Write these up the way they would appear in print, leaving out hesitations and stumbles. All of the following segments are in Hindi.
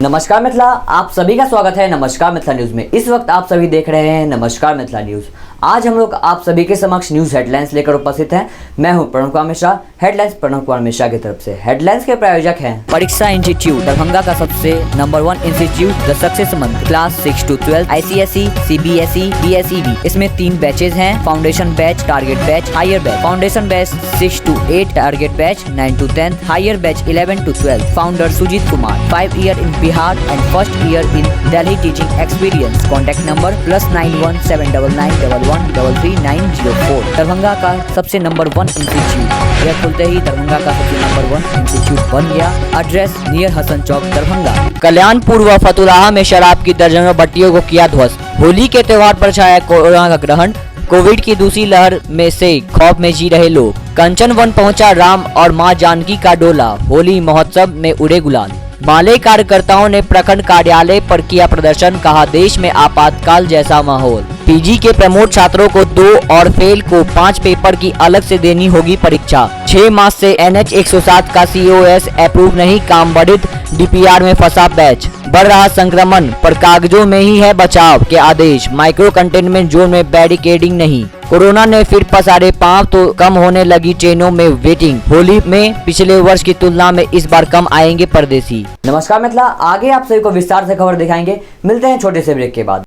नमस्कार मिथिला, आप सभी का स्वागत है नमस्कार मिथिला न्यूज में। इस वक्त आप सभी देख रहे हैं नमस्कार मिथिला न्यूज। आज हम लोग आप सभी के समक्ष न्यूज हेडलाइंस लेकर उपस्थित हैं। मैं हूं प्रणव कुमार मिश्रा। हेडलाइंस प्रणव कुमार मिश्रा की तरफ से। हेडलाइंस के प्रायोजक हैं परीक्षा इंस्टीट्यूट दरभंगा का सबसे number 1 institute the success month class 6 to 12 ICSE, CBSE, DSEB। इसमें 3 बैचेज हैं, foundation batch, target batch, higher batch. Foundation batch 6 to 8, target batch 9 to 10, higher batch 11 to 12। Founder Sujeet Kumar, 5 year in Bihar and first year in Delhi teaching experience। Contact number +91 799 1133 Darbhanga का सबसे नंबर 1 इंस्टीट्यूट। यह खुलते ही दरभंगा का सबसे नंबर 1 इंस्टीट्यूट बन गया। एड्रेस नियर हसन चौक दरभंगा। कल्याणपुर व फतुल्लाह में शराब की दर्जनों भट्टियों को किया ध्वस्त। होली के त्योहार पर छाया कोरोना का ग्रहण। कोविड की दूसरी लहर में से खौफ में जी रहे लोग। कंचन वन पहुंचा राम और मां जानकी का डोला। होली महोत्सव में उड़े गुलाल। माले कार्यकर्ताओं ने प्रखंड कार्यालय पर किया प्रदर्शन, कहा देश में आपातकाल जैसा माहौल। पीजी के प्रमोट छात्रों को 2 और फेल को 5 पेपर की अलग से देनी होगी परीक्षा। 6 मार्च से NH 107 का COS अप्रूव नहीं, काम बढ़ित DPR में फंसा बैच। बढ़ रहा संक्रमण पर कागजों में ही है बचाव के आदेश। माइक्रो कंटेनमेंट जोन में बैरिकेडिंग नहीं। कोरोना ने फिर पसारे पांव, तो कम होने लगी ट्रेनों में वेटिंग। होली में पिछले वर्ष की तुलना में इस बार कम आएंगे परदेसी। नमस्कार मिथिला, आगे आप सभी को विस्तार से खबर दिखाएंगे। मिलते हैं छोटे से ब्रेक के बाद।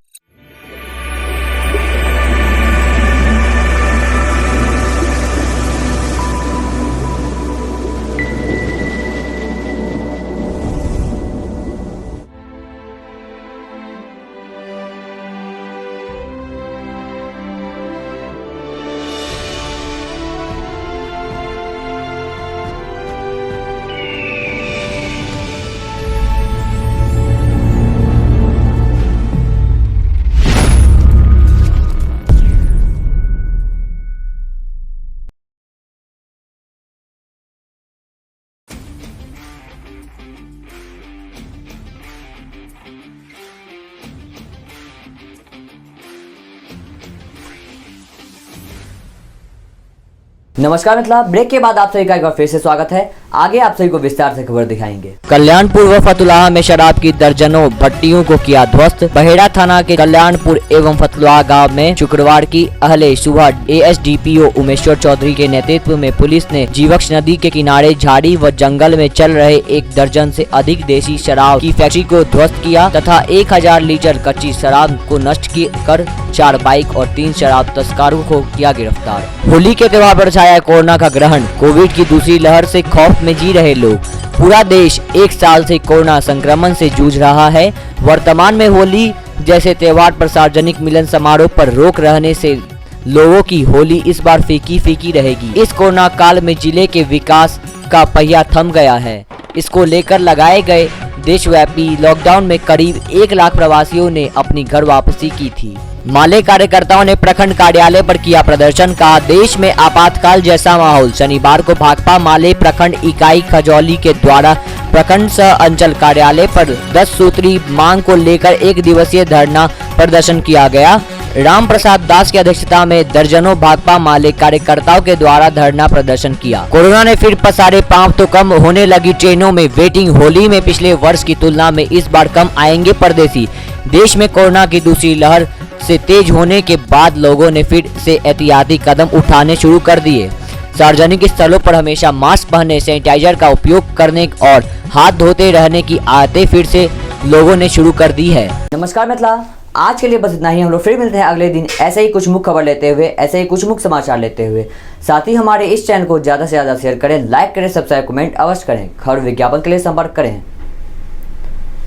नमस्कार मिथिला, ब्रेक के बाद आप सभी का एक बार फिर से स्वागत है। आगे आप सभी को विस्तार से खबर दिखाएंगे। कल्याणपुर व फतुल्लाह में शराब की दर्जनों भट्टियों को किया ध्वस्त। बहेड़ा थाना के कल्याणपुर एवं फतुल्लाह गांव में शुक्रवार की अहले सुबह ASDPO उमेश्वर चौधरी के नेतृत्व में पुलिस ने जीवक्ष नदी के किनारे झाड़ी व जंगल में चल रहे 1 दर्जन से अधिक देसी शराब की फैक्ट्री को ध्वस्त किया तथा 1000 लीटर कच्ची शराब को नष्ट कर 4 बाइक और 3 शराब तस्करों को किया गिरफ्तार। होली के त्योहार पर छाया कोरोना का ग्रहण। कोविड की दूसरी लहर से खौफ में जी रहे लोग। पूरा देश 1 साल से कोरोना संक्रमण से जूझ रहा है। वर्तमान में होली जैसे त्योहार पर सार्वजनिक मिलन समारोह पर रोक रहने से लोगों की होली इस बार फीकी रहेगी। इस कोरोना काल में जिले के विकास का पहिया थम गया है। इसको लेकर लगाए गए देशव्यापी लॉकडाउन में करीब 1 लाख प्रवासियों ने अपनी घर वापसी की थी। माले कार्यकर्ताओं ने प्रखंड कार्यालय पर किया प्रदर्शन, कहा देश में आपातकाल जैसा माहौल। शनिवार को भाकपा माले प्रखंड इकाई खजौली के द्वारा प्रखंड सह अंचल कार्यालय पर 10 सूत्री मांग को लेकर 1 दिवसीय धरना प्रदर्शन किया गया। राम प्रसाद दास की अध्यक्षता में दर्जनों भाकपा माले कार्यकर्ताओं के द्वारा धरना प्रदर्शन किया। कोरोना ने फिर पसारे पांव, तो कम होने लगी ट्रेनों में वेटिंग। होली में पिछले वर्ष की तुलना में इस बार कम आएंगे परदेसी। देश में कोरोना की दूसरी लहर से तेज होने के बाद लोगों ने फिर से एहतियाती कदम उठाने शुरू कर दिए। सार्वजनिक स्थलों पर हमेशा मास्क पहनने, सैनिटाइजर का उपयोग करने और हाथ धोते रहने की आदतें फिर से लोगों ने शुरू कर दी है। नमस्कार मिथिला, आज के लिए बस इतना ही। हम लोग फिर मिलते हैं अगले दिन ऐसे ही कुछ मुख्य खबर लेते हुए, ऐसे ही कुछ मुख्य समाचार लेते हुए। साथ ही हमारे इस चैनल को ज़्यादा से ज़्यादा शेयर करें, लाइक करें, सब्सक्राइब, कमेंट अवश्य करें। खबर विज्ञापन के लिए संपर्क करें।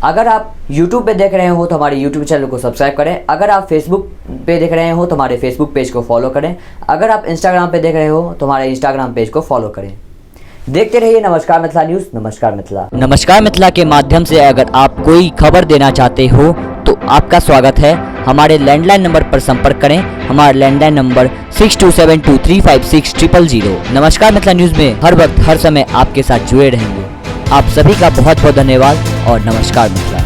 अगर आप YouTube पे देख रहे हो तो हमारे YouTube चैनल को सब्सक्राइब करें। अगर आप Facebook पे देख रहे हो तो हमारे Facebook पेज को फॉलो करें। अगर आप Instagram पे देख रहे हो तो हमारे Instagram पेज को फॉलो करें। देखते रहिए नमस्कार मिथिला न्यूज़। नमस्कार मिथिला। नमस्कार मिथिला के माध्यम से अगर आप कोई खबर देना चाहते हो तो आपका स्वागत है। हमारे लैंडलाइन नंबर पर संपर्क करें। हमारा लैंडलाइन नंबर 6272356000। नमस्कार मिथिला न्यूज़ में हर वक्त हर समय आपके साथ जुड़े रहेंगे। आप सभी का बहुत बहुत धन्यवाद और नमस्कार मिथिला।